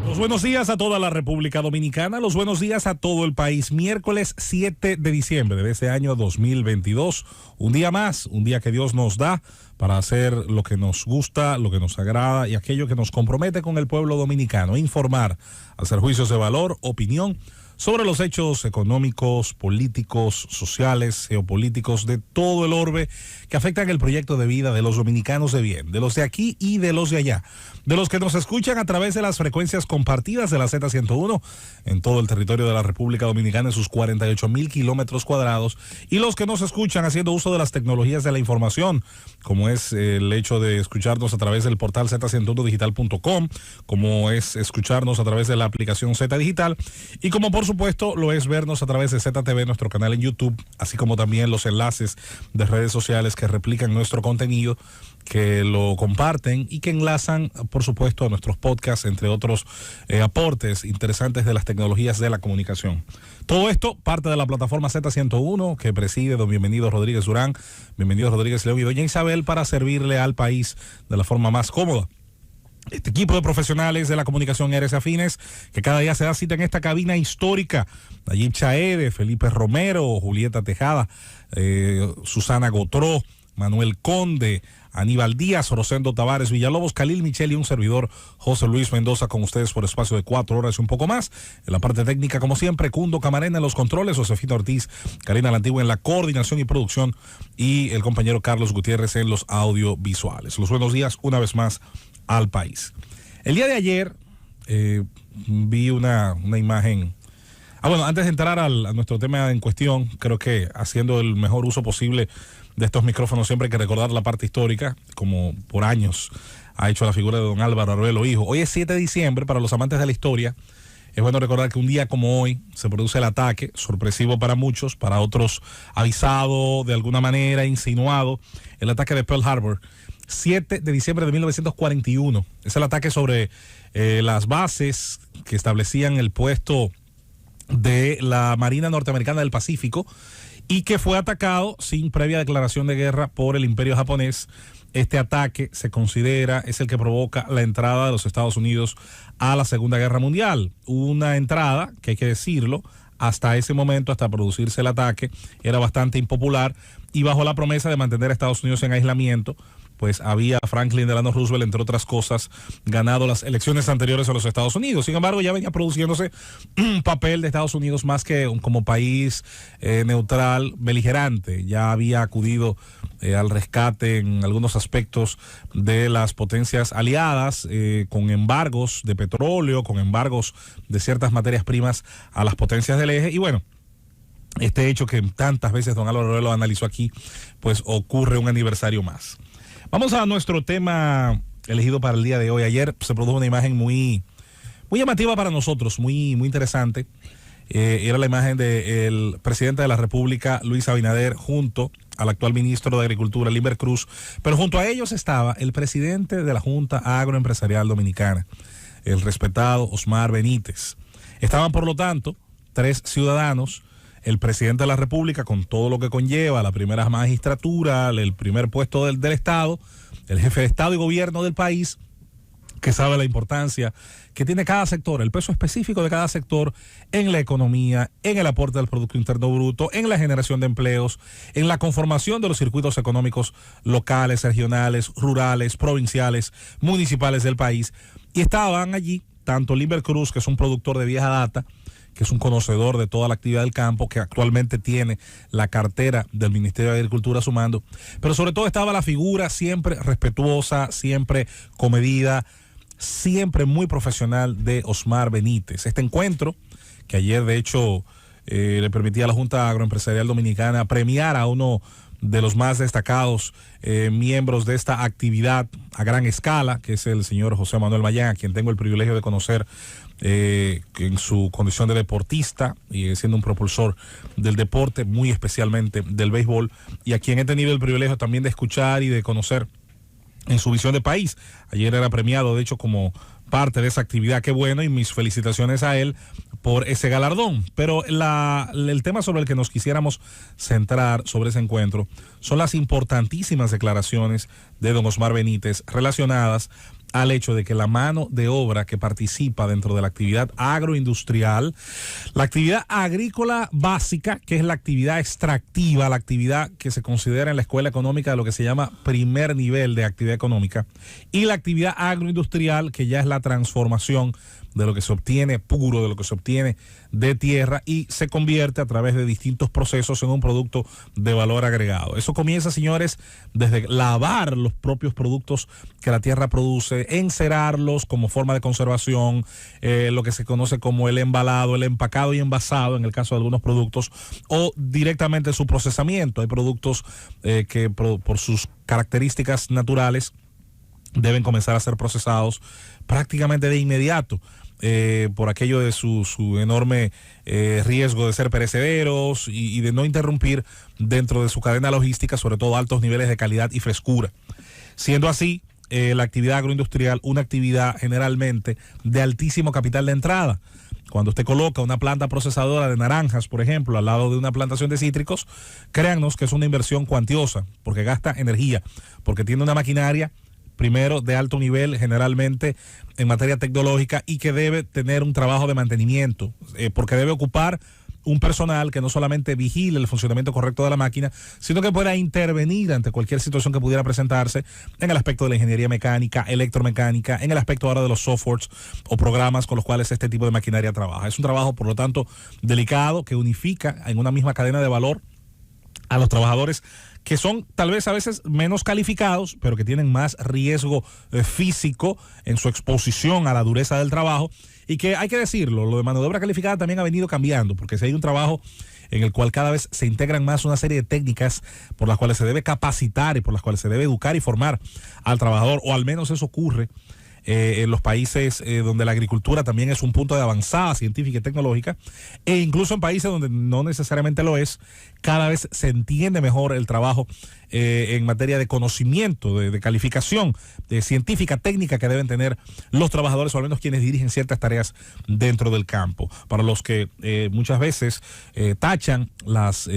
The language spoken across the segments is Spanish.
Los buenos días a toda la República Dominicana, los buenos días a todo el país. Miércoles 7 de diciembre de este año 2022. Un día más, un día que Dios nos da para hacer lo que nos gusta, lo que nos agrada y aquello que nos compromete con el pueblo dominicano. Informar, hacer juicios de valor, opinión sobre los hechos económicos, políticos, sociales, geopolíticos, de todo el orbe que afectan el proyecto de vida de los dominicanos de bien, de los de aquí y de los de allá, de los que nos escuchan a través de las frecuencias compartidas de la Z101 en todo el territorio de la República Dominicana en sus 48,000 kilómetros cuadrados, y los que nos escuchan haciendo uso de las tecnologías de la información, como es el hecho de escucharnos a través del portal Z101digital.com, como es escucharnos a través de la aplicación Z Digital, y como por supuesto lo es vernos a través de ZTV, nuestro canal en YouTube, así como también los enlaces de redes sociales que replican nuestro contenido, que lo comparten y que enlazan, por supuesto, a nuestros podcasts, entre otros aportes interesantes de las tecnologías de la comunicación. Todo esto parte de la plataforma Z101 que preside don Bienvenido Rodríguez Durán. Bienvenido Rodríguez León y doña Isabel, para servirle al país de la forma más cómoda. Este equipo de profesionales de la comunicación eres afines, que cada día se da cita en esta cabina histórica. Nayib Chaede, Felipe Romero, Julieta Tejada, Susana Gotró, Manuel Conde, Aníbal Díaz, Rosendo Tavares Villalobos, Khalil Michel y un servidor, José Luis Mendoza, con ustedes por espacio de 4 horas y un poco más. En la parte técnica, como siempre, Cundo Camarena en los controles, Josefina Ortiz, Karina Lantigua en la coordinación y producción, y el compañero Carlos Gutiérrez en los audiovisuales. Los buenos días una vez más al país. El día de ayer vi una imagen. Bueno, antes de entrar a nuestro tema en cuestión, creo que haciendo el mejor uso posible de estos micrófonos, siempre hay que recordar la parte histórica, como por años ha hecho la figura de don Álvaro Arbelo Hijo. Hoy es 7 de diciembre, para los amantes de la historia. Es bueno recordar que un día como hoy se produce el ataque, sorpresivo para muchos, para otros avisado de alguna manera, insinuado, el ataque de Pearl Harbor. 7 de diciembre de 1941. Es el ataque sobre las bases que establecían el puesto de la Marina Norteamericana del Pacífico, y que fue atacado sin previa declaración de guerra por el Imperio japonés. Este ataque se considera es el que provoca la entrada de los Estados Unidos a la Segunda Guerra Mundial. Una entrada que, hay que decirlo, hasta ese momento, hasta producirse el ataque, era bastante impopular, y bajo la promesa de mantener a Estados Unidos en aislamiento, pues había Franklin Delano Roosevelt, entre otras cosas, ganado las elecciones anteriores a los Estados Unidos. Sin embargo, ya venía produciéndose un papel de Estados Unidos más que como país neutral, beligerante. Ya había acudido al rescate en algunos aspectos de las potencias aliadas, con embargos de petróleo, con embargos de ciertas materias primas a las potencias del eje. Y bueno, este hecho que tantas veces don Álvaro Arbelo analizó aquí, pues ocurre un aniversario más. Vamos a nuestro tema elegido para el día de hoy. Ayer se produjo una imagen muy llamativa para nosotros, muy interesante. Era la imagen del presidente de la República, Luis Abinader, junto al actual ministro de Agricultura, Limber Cruz, pero junto a ellos estaba el presidente de la Junta Agroempresarial Dominicana, el respetado Osmar Benítez. Estaban, por lo tanto, 3 ciudadanos, el presidente de la República, con todo lo que conlleva, la primera magistratura, el primer puesto del Estado, el jefe de Estado y gobierno del país, que sabe la importancia que tiene cada sector, el peso específico de cada sector en la economía, en el aporte del Producto Interno Bruto, en la generación de empleos, en la conformación de los circuitos económicos locales, regionales, rurales, provinciales, municipales del país. Y estaban allí tanto Limber Cruz, que es un productor de vieja data, que es un conocedor de toda la actividad del campo, que actualmente tiene la cartera del Ministerio de Agricultura a su mando, pero sobre todo estaba la figura siempre respetuosa, siempre comedida, siempre muy profesional de Osmar Benítez. Este encuentro, que ayer de hecho le permitía a la Junta Agroempresarial Dominicana premiar a uno de los más destacados miembros de esta actividad a gran escala, que es el señor José Manuel Mayán, a quien tengo el privilegio de conocer en su condición de deportista y siendo un propulsor del deporte, muy especialmente del béisbol, y a quien he tenido el privilegio también de escuchar y de conocer en su visión de país. Ayer era premiado, de hecho, como parte de esa actividad. Qué bueno, y mis felicitaciones a él por ese galardón. Pero el tema sobre el que nos quisiéramos centrar sobre ese encuentro son las importantísimas declaraciones de don Osmar Benítez relacionadas al hecho de que la mano de obra que participa dentro de la actividad agroindustrial, la actividad agrícola básica, que es la actividad extractiva, la actividad que se considera en la escuela económica de lo que se llama primer nivel de actividad económica, y la actividad agroindustrial, que ya es la transformación de lo que se obtiene puro, de lo que se obtiene de tierra y se convierte a través de distintos procesos en un producto de valor agregado. Eso comienza, señores, desde lavar los propios productos que la tierra produce, encerarlos como forma de conservación, lo que se conoce como el embalado, el empacado y envasado en el caso de algunos productos, o directamente su procesamiento. Hay productos que por sus características naturales deben comenzar a ser procesados prácticamente de inmediato, por aquello de su enorme riesgo de ser perecederos y de no interrumpir dentro de su cadena logística, sobre todo altos niveles de calidad y frescura. Siendo así, la actividad agroindustrial, una actividad generalmente de altísimo capital de entrada. Cuando usted coloca una planta procesadora de naranjas, por ejemplo, al lado de una plantación de cítricos, créannos que es una inversión cuantiosa, porque gasta energía, porque tiene una maquinaria, primero, de alto nivel, generalmente en materia tecnológica, y que debe tener un trabajo de mantenimiento, porque debe ocupar un personal que no solamente vigile el funcionamiento correcto de la máquina, sino que pueda intervenir ante cualquier situación que pudiera presentarse en el aspecto de la ingeniería mecánica, electromecánica, en el aspecto ahora de los softwares o programas con los cuales este tipo de maquinaria trabaja. Es un trabajo, por lo tanto, delicado, que unifica en una misma cadena de valor a los trabajadores que son tal vez a veces menos calificados, pero que tienen más riesgo físico en su exposición a la dureza del trabajo, y que hay que decirlo, lo de mano de obra calificada también ha venido cambiando, porque si hay un trabajo en el cual cada vez se integran más una serie de técnicas por las cuales se debe capacitar y por las cuales se debe educar y formar al trabajador, o al menos eso ocurre en los países donde la agricultura también es un punto de avanzada científica y tecnológica, e incluso en países donde no necesariamente lo es, cada vez se entiende mejor el trabajo en materia de conocimiento, de calificación científica, técnica que deben tener los trabajadores, o al menos quienes dirigen ciertas tareas dentro del campo. Para los que muchas veces tachan las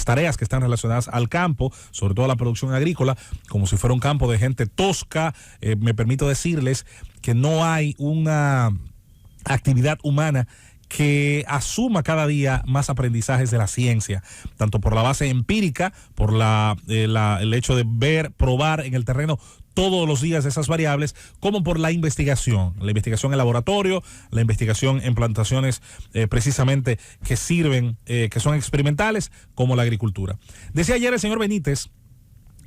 tareas que están relacionadas al campo, sobre todo a la producción agrícola, como si fuera un campo de gente tosca, me permito decirles que no hay una actividad humana que asuma cada día más aprendizajes de la ciencia, tanto por la base empírica, por el hecho de ver, probar en el terreno todos los días esas variables, como por la investigación en laboratorio, la investigación en plantaciones precisamente que sirven, que son experimentales, como la agricultura. Decía ayer el señor Benítez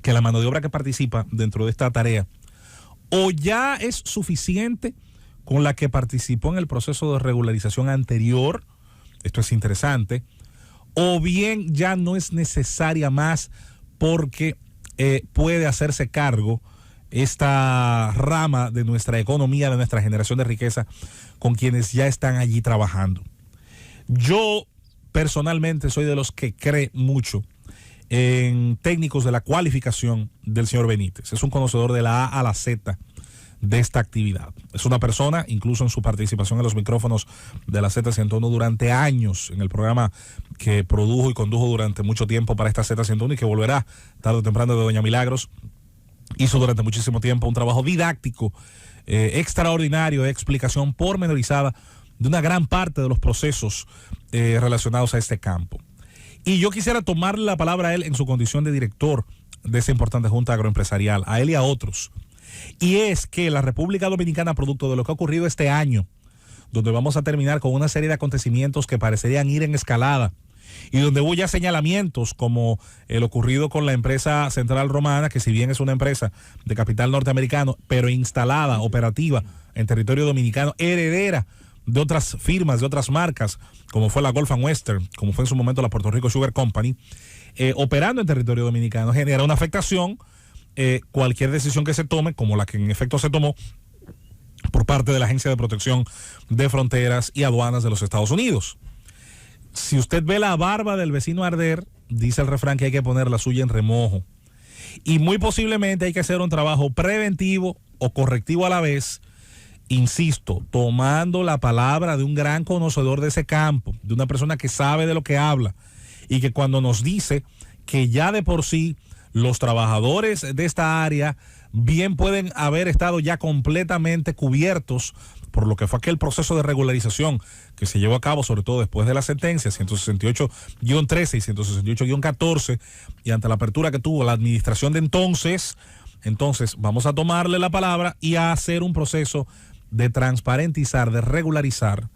que la mano de obra que participa dentro de esta tarea o ya es suficiente con la que participó en el proceso de regularización anterior, esto es interesante, o bien ya no es necesaria más porque puede hacerse cargo esta rama de nuestra economía, de nuestra generación de riqueza, con quienes ya están allí trabajando. Yo personalmente soy de los que cree mucho en técnicos de la cualificación del señor Benítez. Es un conocedor de la A a la Z de esta actividad. Es una persona, incluso en su participación en los micrófonos de la Z101 durante años, en el programa que produjo y condujo durante mucho tiempo para esta Z101 y que volverá tarde o temprano, de Doña Milagros, hizo durante muchísimo tiempo un trabajo didáctico extraordinario de explicación pormenorizada de una gran parte de los procesos relacionados a este campo. Y yo quisiera tomarle la palabra a él en su condición de director de esa importante junta agroempresarial, a él y a otros. Y es que la República Dominicana, producto de lo que ha ocurrido este año, donde vamos a terminar con una serie de acontecimientos que parecerían ir en escalada, y donde hubo ya señalamientos como el ocurrido con la empresa Central Romana, que si bien es una empresa de capital norteamericano, pero instalada, operativa en territorio dominicano, heredera de otras firmas, de otras marcas, como fue la Gulf and Western, como fue en su momento la Puerto Rico Sugar Company, operando en territorio dominicano, genera una afectación. Cualquier decisión que se tome, como la que en efecto se tomó por parte de la Agencia de Protección de Fronteras y Aduanas de los Estados Unidos. Si usted ve la barba del vecino arder, dice el refrán que hay que poner la suya en remojo. Y muy posiblemente hay que hacer un trabajo preventivo o correctivo a la vez, insisto, tomando la palabra de un gran conocedor de ese campo, de una persona que sabe de lo que habla, y que cuando nos dice que ya de por sí los trabajadores de esta área bien pueden haber estado ya completamente cubiertos por lo que fue aquel proceso de regularización que se llevó a cabo, sobre todo después de la sentencia 168-13 y 168-14, y ante la apertura que tuvo la administración de entonces vamos a tomarle la palabra y a hacer un proceso de transparentizar, de regularizar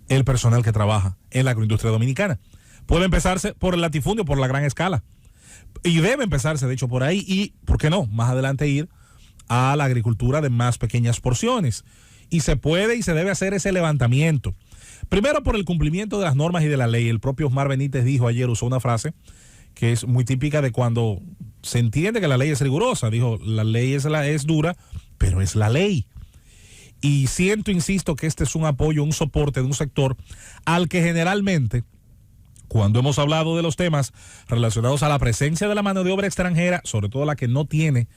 el personal que trabaja en la agroindustria dominicana. Puede empezarse por el latifundio, por la gran escala, y debe empezarse de hecho por ahí, y ¿por qué no? Más adelante ir a la agricultura de más pequeñas porciones. Y se puede y se debe hacer ese levantamiento. Primero, por el cumplimiento de las normas y de la ley. El propio Osmar Benítez dijo ayer, usó una frase que es muy típica de cuando se entiende que la ley es rigurosa. Dijo, la ley es dura, pero es la ley. Y insisto, que este es un apoyo, un soporte de un sector al que generalmente, cuando hemos hablado de los temas relacionados a la presencia de la mano de obra extranjera, sobre todo la que no tiene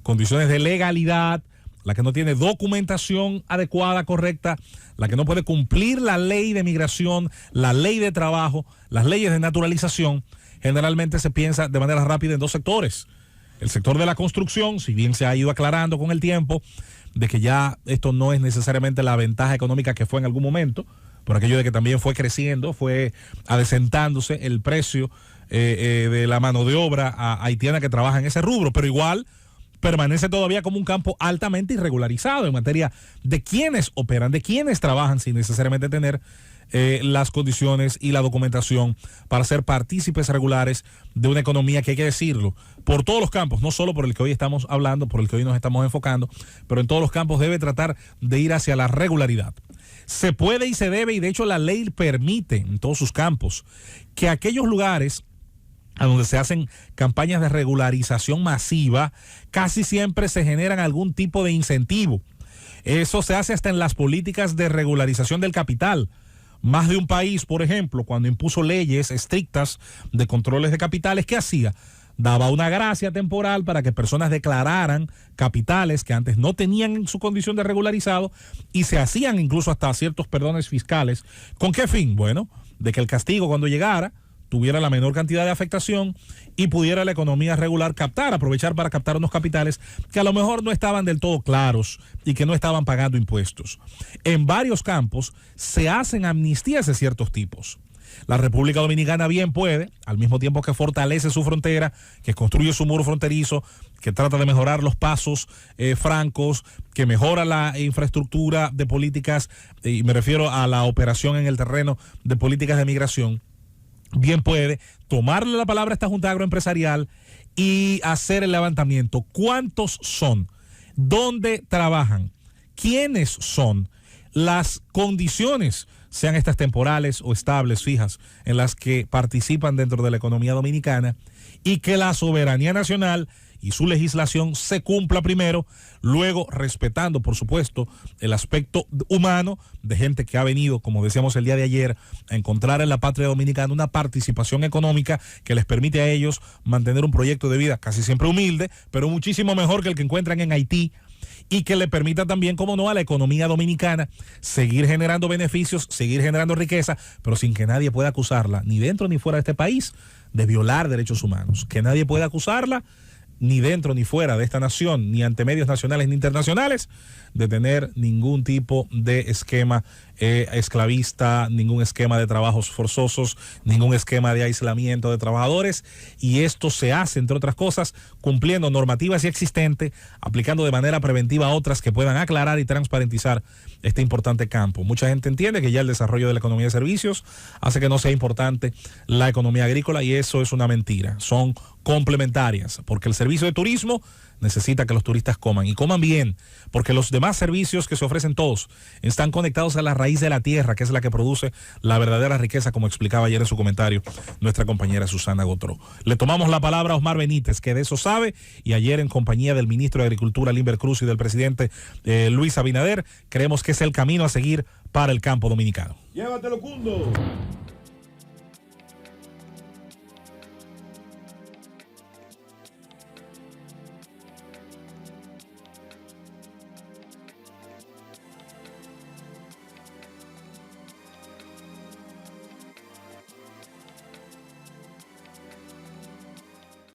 condiciones de legalidad, la que no tiene documentación adecuada, correcta, la que no puede cumplir la ley de migración, la ley de trabajo, las leyes de naturalización, generalmente se piensa de manera rápida en dos sectores. El sector de la construcción, si bien se ha ido aclarando con el tiempo, de que ya esto no es necesariamente la ventaja económica que fue en algún momento, por aquello de que también fue creciendo, fue adecentándose el precio de la mano de obra haitiana que trabaja en ese rubro, pero igual permanece todavía como un campo altamente irregularizado en materia de quienes operan, de quienes trabajan sin necesariamente tener las condiciones y la documentación para ser partícipes regulares de una economía que, hay que decirlo, por todos los campos, no solo por el que hoy estamos hablando, por el que hoy nos estamos enfocando, pero en todos los campos debe tratar de ir hacia la regularidad. Se puede y se debe, y de hecho la ley permite en todos sus campos que aquellos lugares a donde se hacen campañas de regularización masiva, casi siempre se generan algún tipo de incentivo. Eso se hace hasta en las políticas de regularización del capital. Más de un país, por ejemplo, cuando impuso leyes estrictas de controles de capitales, ¿qué hacía? Daba una gracia temporal para que personas declararan capitales que antes no tenían en su condición de regularizado, y se hacían incluso hasta ciertos perdones fiscales. ¿Con qué fin? Bueno, de que el castigo, cuando llegara, tuviera la menor cantidad de afectación y pudiera la economía regular aprovechar para captar unos capitales que a lo mejor no estaban del todo claros y que no estaban pagando impuestos. En varios campos se hacen amnistías de ciertos tipos. La República Dominicana bien puede, al mismo tiempo que fortalece su frontera, que construye su muro fronterizo, que trata de mejorar los pasos francos, que mejora la infraestructura de políticas, y me refiero a la operación en el terreno de políticas de migración, bien puede tomarle la palabra a esta Junta Agroempresarial y hacer el levantamiento. ¿Cuántos son? ¿Dónde trabajan? ¿Quiénes son? Las condiciones, sean estas temporales o estables, fijas, en las que participan dentro de la economía dominicana, y que la soberanía nacional y su legislación se cumpla primero, luego respetando, por supuesto, el aspecto humano de gente que ha venido, como decíamos el día de ayer, a encontrar en la patria dominicana una participación económica que les permite a ellos mantener un proyecto de vida casi siempre humilde, pero muchísimo mejor que el que encuentran en Haití, y que le permita también, como no, a la economía dominicana seguir generando beneficios, seguir generando riqueza, pero sin que nadie pueda acusarla, ni dentro ni fuera de este país, de violar derechos humanos. Que nadie pueda acusarla, ni dentro ni fuera de esta nación, ni ante medios nacionales ni internacionales, de tener ningún tipo de esquema esclavista, ningún esquema de trabajos forzosos, ningún esquema de aislamiento de trabajadores. Y esto se hace, entre otras cosas, cumpliendo normativas ya existentes, aplicando de manera preventiva otras que puedan aclarar y transparentizar este importante campo. Mucha gente entiende que ya el desarrollo de la economía de servicios hace que no sea importante la economía agrícola, y eso es una mentira. Son complementarias, porque el servicio de turismo necesita que los turistas coman y coman bien, porque los demás servicios que se ofrecen todos están conectados a la raíz de la tierra, que es la que produce la verdadera riqueza, como explicaba ayer en su comentario nuestra compañera Susana Gotró. Le tomamos la palabra a Osmar Benítez, que de eso sabe, y ayer en compañía del ministro de Agricultura, Limber Cruz, y del presidente Luis Abinader, creemos que es el camino a seguir para el campo dominicano. Llévatelo, Cundo.